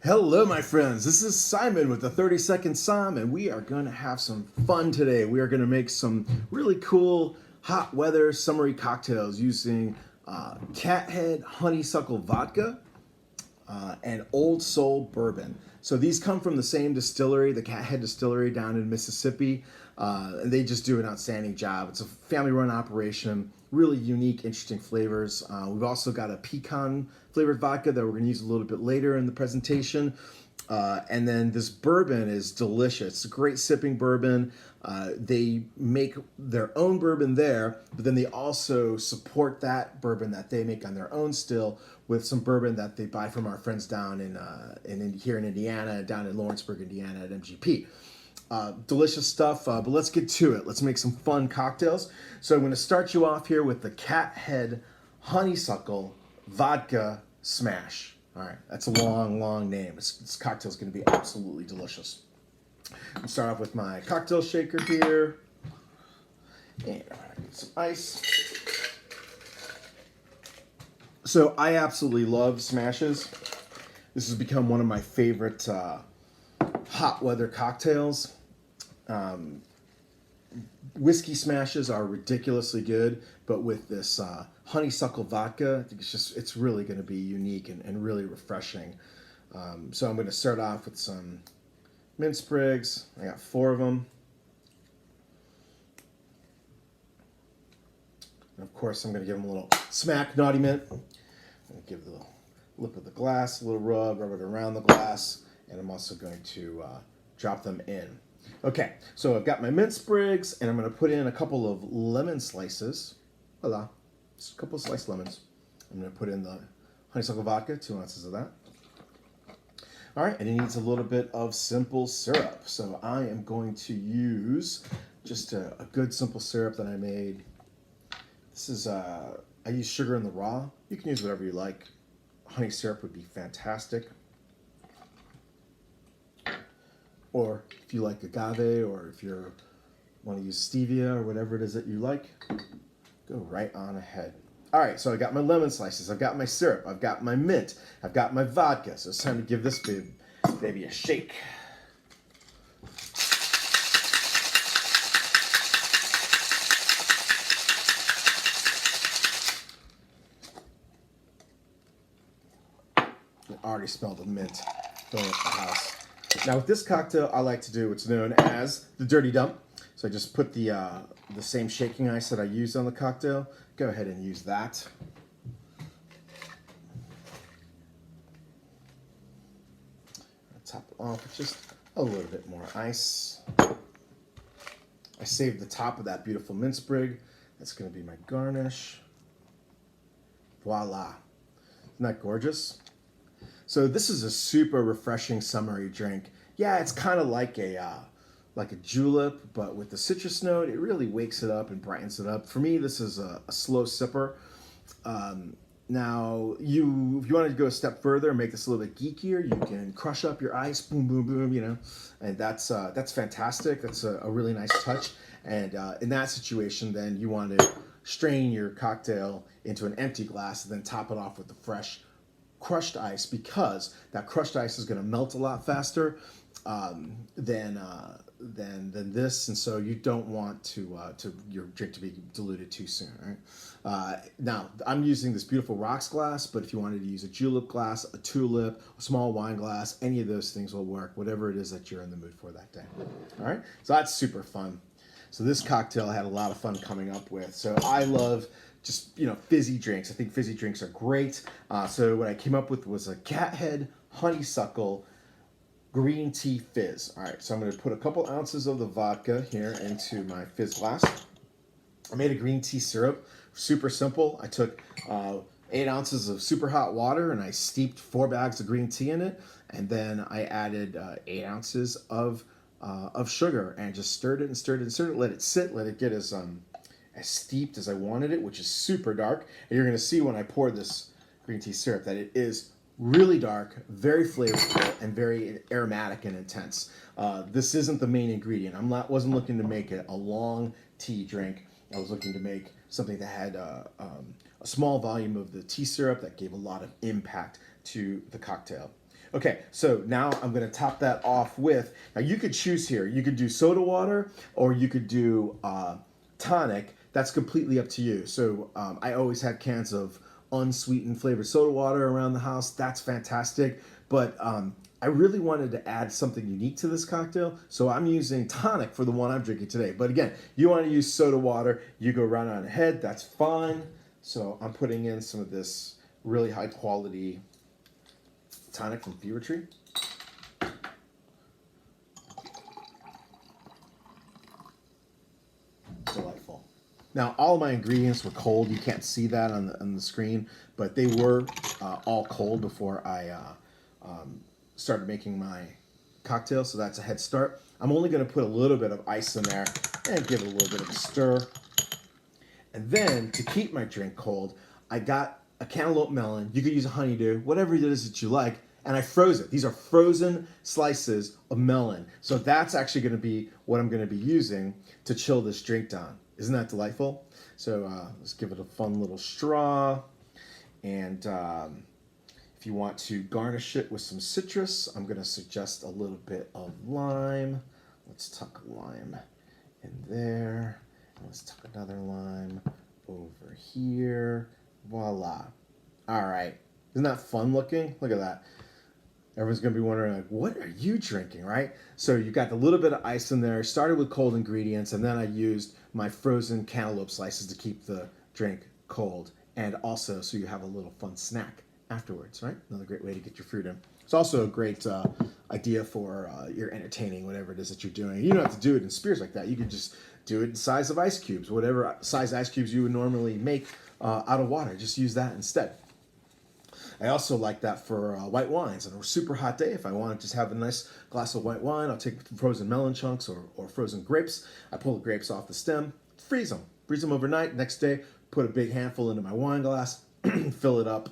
Hello, my friends. This is Simon with the 30-Second Somm, and we are going to have some fun today. We are going to make some really cool hot weather summery cocktails using Cathead honeysuckle vodka and Old Soul bourbon. So these come from the same distillery, the Cathead distillery down in Mississippi, and they just do an outstanding job. It's a family-run operation, really unique, interesting flavors. We've also got a pecan flavored vodka that we're going to use a little bit later in the presentation. And then this bourbon is delicious. It's a great sipping bourbon. They make their own bourbon there, but then they also support that bourbon that they make on their own still with some bourbon that they buy from our friends down in here in Indiana, down in Lawrenceburg, Indiana at MGP. Delicious stuff, but let's get to it. Let's make some fun cocktails. So I'm going to start you off here with the Cathead honeysuckle vodka smash. All right, that's a long name. This cocktail is going to be absolutely delicious. I'll start off with my cocktail shaker here. And I'm going to get some ice. So I absolutely love smashes. This has become one of my favorite hot weather cocktails. Whiskey smashes are ridiculously good, but with this honeysuckle vodka, I think it's really going to be unique and really refreshing. So I'm going to start off with some mint sprigs. I got 4 of them. And of course, I'm going to give them a little smack, naughty mint. I'm going to give the lip of the glass a little rub it around the glass, and I'm also going to drop them in. Okay, so I've got my mint sprigs, and I'm going to put in a couple of lemon slices. Voila, just a couple of sliced lemons. I'm going to put in the honeysuckle vodka, 2 ounces of that. All right, and it needs a little bit of simple syrup. So I am going to use just a good simple syrup that I made. This is, I use sugar in the raw. You can use whatever you like. Honey syrup would be fantastic. Or if you like agave, or if you want to use stevia or whatever it is that you like, go right on ahead. All right, so I got my lemon slices, I've got my syrup, I've got my mint, I've got my vodka. So it's time to give this baby a shake. I already smell the mint filling up the house. Now with this cocktail, I like to do what's known as the dirty dump. So I just put the same shaking ice that I used on the cocktail. Go ahead and use that. I'll top it off with just a little bit more ice. I saved the top of that beautiful mint sprig. That's going to be my garnish. Voila. Isn't that gorgeous? So this is a super refreshing summery drink. Yeah, it's kind of like a julep, but with the citrus note, it really wakes it up and brightens it up. For me, this is a slow sipper. Now, if you wanted to go a step further and make this a little bit geekier, you can crush up your ice, boom, boom, boom, you know, and that's fantastic. That's a really nice touch. And in that situation, then you want to strain your cocktail into an empty glass and then top it off with the fresh crushed ice, because that crushed ice is going to melt a lot faster than this, and so you don't want to your drink to be diluted too soon. Right? Now I'm using this beautiful rocks glass, but if you wanted to use a julep glass, a tulip, a small wine glass, any of those things will work. Whatever it is that you're in the mood for that day. All right, so that's super fun. So this cocktail I had a lot of fun coming up with. So I love just, fizzy drinks. I think fizzy drinks are great. So what I came up with was a Cathead honeysuckle green tea fizz. All right, so I'm going to put a couple ounces of the vodka here into my fizz glass. I made a green tea syrup, super simple. I took 8 ounces of super hot water and I steeped 4 bags of green tea in it, and then I added 8 ounces of sugar and just stirred it and stirred it and stirred it. Let it sit, let it get as steeped as I wanted it, which is super dark. And you're going to see when I pour this green tea syrup that it is really dark, very flavorful, and very aromatic and intense. This isn't the main ingredient. Wasn't looking to make it a long tea drink. I was looking to make something that had a small volume of the tea syrup that gave a lot of impact to the cocktail. Okay, so now I'm gonna top that off with, now you could choose here. You could do soda water or you could do tonic. That's completely up to you. So I always had cans of unsweetened flavored soda water around the house. That's fantastic. But I really wanted to add something unique to this cocktail. So I'm using tonic for the one I'm drinking today. But again, you want to use soda water, you go right on ahead. That's fine. So I'm putting in some of this really high quality tonic from Fever Tree. Delightful. Now, all of my ingredients were cold. You can't see that on the screen, but they were all cold before I started making my cocktail, so that's a head start. I'm only going to put a little bit of ice in there and give it a little bit of a stir. And then, to keep my drink cold, I got a cantaloupe melon. You could use a honeydew, whatever it is that you like, and I froze it. These are frozen slices of melon. So that's actually going to be what I'm going to be using to chill this drink down. Isn't that delightful? So let's give it a fun little straw. And if you want to garnish it with some citrus, I'm going to suggest a little bit of lime. Let's tuck lime in there. Let's tuck another lime over here. Voila. All right. Isn't that fun looking? Look at that. Everyone's going to be wondering, like, what are you drinking, right? So you got a little bit of ice in there. Started with cold ingredients, and then I used my frozen cantaloupe slices to keep the drink cold. And also, so you have a little fun snack afterwards, right? Another great way to get your fruit in. It's also a great idea for your entertaining, whatever it is that you're doing. You don't have to do it in spears like that. You can just do it in the size of ice cubes, whatever size ice cubes you would normally make out of water. Just use that instead. I also like that for white wines. On a super hot day, if I want to just have a nice glass of white wine, I'll take frozen melon chunks or frozen grapes. I pull the grapes off the stem, freeze them overnight. Next day, put a big handful into my wine glass, fill it up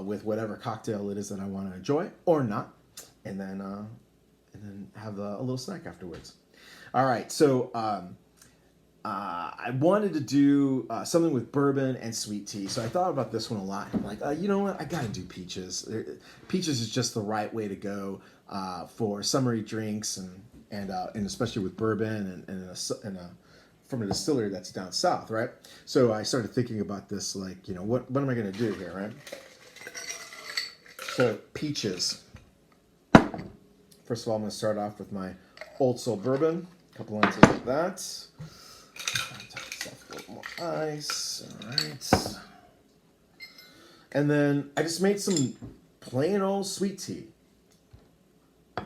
with whatever cocktail it is that I want to enjoy, or not, and then have a little snack afterwards. All right, so I wanted to do something with bourbon and sweet tea, so I thought about this one a lot. I'm like, you know what? I got to do peaches. Peaches is just the right way to go for summery drinks, and especially with bourbon and from a distillery that's down south, right? So I started thinking about this, like, you know, what am I going to do here, right? So peaches. First of all, I'm going to start off with my Old Soul bourbon. A couple ounces of that. A little more ice. All right. And then I just made some plain old sweet tea.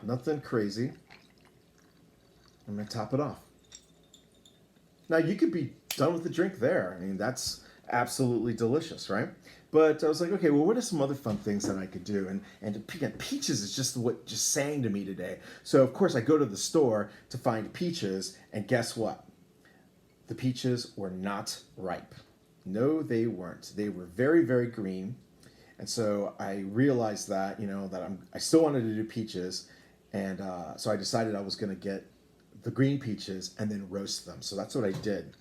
Nothing crazy. I'm going to top it off. Now, you could be done with the drink there. I mean, that's absolutely delicious, right? But I was like, okay, well, what are some other fun things that I could do? And again, peaches is just what just sang to me today. So, of course, I go to the store to find peaches, and guess what? The peaches were not ripe. No, they weren't. They were very, very green. And so I realized that, you know, that I still wanted to do peaches. And so I decided I was going to get the green peaches and then roast them. So that's what I did.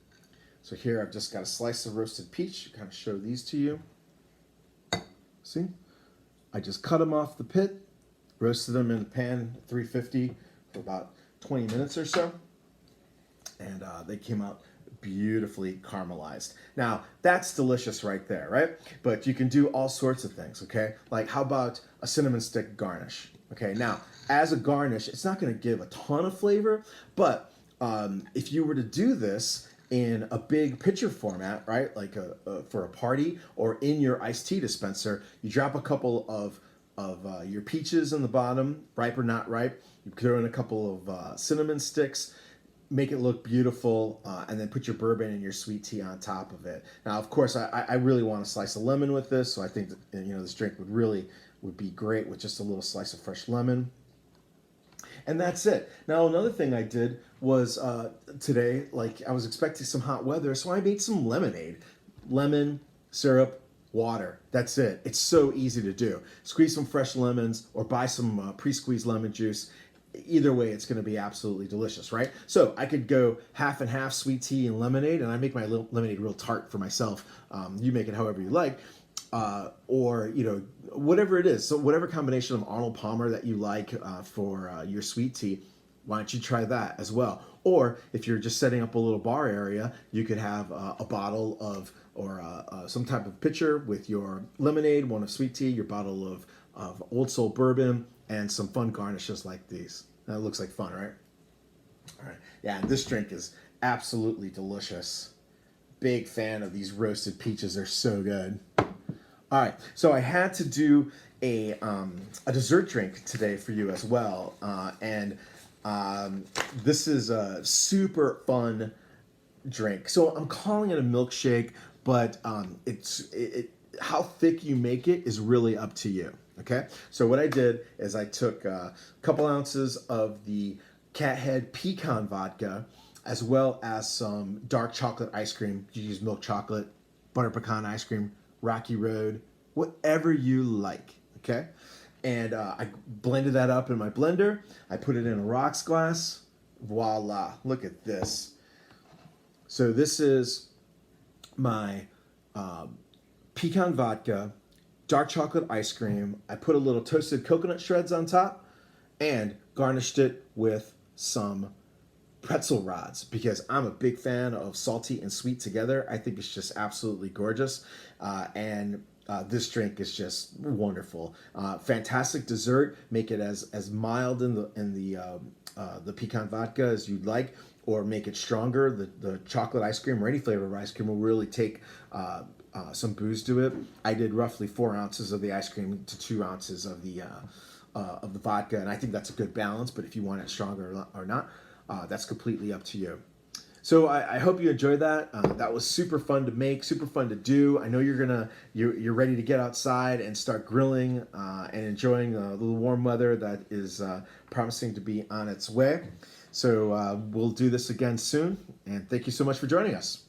So here I've just got a slice of roasted peach. Kind of show these to you. See? I just cut them off the pit, roasted them in the pan, 350 for about 20 minutes or so. And they came out beautifully caramelized. Now, that's delicious right there, right? But you can do all sorts of things, okay? Like, how about a cinnamon stick garnish? Okay, now, as a garnish, it's not going to give a ton of flavor, but if you were to do this in a big pitcher format, right, like for a party or in your iced tea dispenser, you drop a couple of your peaches in the bottom, ripe or not ripe. You throw in a couple of cinnamon sticks, make it look beautiful, and then put your bourbon and your sweet tea on top of it. Now, of course, I really want to slice a lemon with this, so I think that, you know, this drink would be great with just a little slice of fresh lemon. And that's it. Now, another thing I did was today, like, I was expecting some hot weather, so I made some lemonade. Lemon, syrup, water. That's it. It's so easy to do. Squeeze some fresh lemons or buy some pre-squeezed lemon juice. Either way, it's going to be absolutely delicious, right? So I could go half and half sweet tea and lemonade, and I make my lemonade real tart for myself. You make it however you like. or whatever it is. So whatever combination of Arnold Palmer that you like for your sweet tea, why don't you try that as well? Or if you're just setting up a little bar area, you could have a bottle of or some type of pitcher with your lemonade, one of sweet tea, your bottle of Old Soul bourbon, and some fun garnishes like these. That looks like fun, right? All right. Yeah, and this drink is absolutely delicious. Big fan of these roasted peaches. They're so good. All right, so I had to do a dessert drink today for you as well, and this is a super fun drink. So I'm calling it a milkshake, but how thick you make it is really up to you. Okay, so what I did is I took a couple ounces of the Cathead pecan vodka, as well as some dark chocolate ice cream. You use milk chocolate, butter pecan ice cream, Rocky Road, whatever you like, okay? And I blended that up in my blender. I put it in a rocks glass. Voila, look at this. So this is my pecan vodka, dark chocolate ice cream. I put a little toasted coconut shreds on top and garnished it with some pretzel rods because I'm a big fan of salty and sweet together. I think it's just absolutely gorgeous. And this drink is just wonderful. Fantastic dessert. Make it as mild in the pecan vodka as you'd like, or make it stronger. The chocolate ice cream or any flavor of ice cream will really take some booze to it. I did roughly 4 ounces of the ice cream to 2 ounces of the vodka, and I think that's a good balance. But if you want it stronger or not, that's completely up to you. So I hope you enjoyed that. That was super fun to make, super fun to do. I know you're ready to get outside and start grilling and enjoying the warm weather that is promising to be on its way. So we'll do this again soon, and thank you so much for joining us.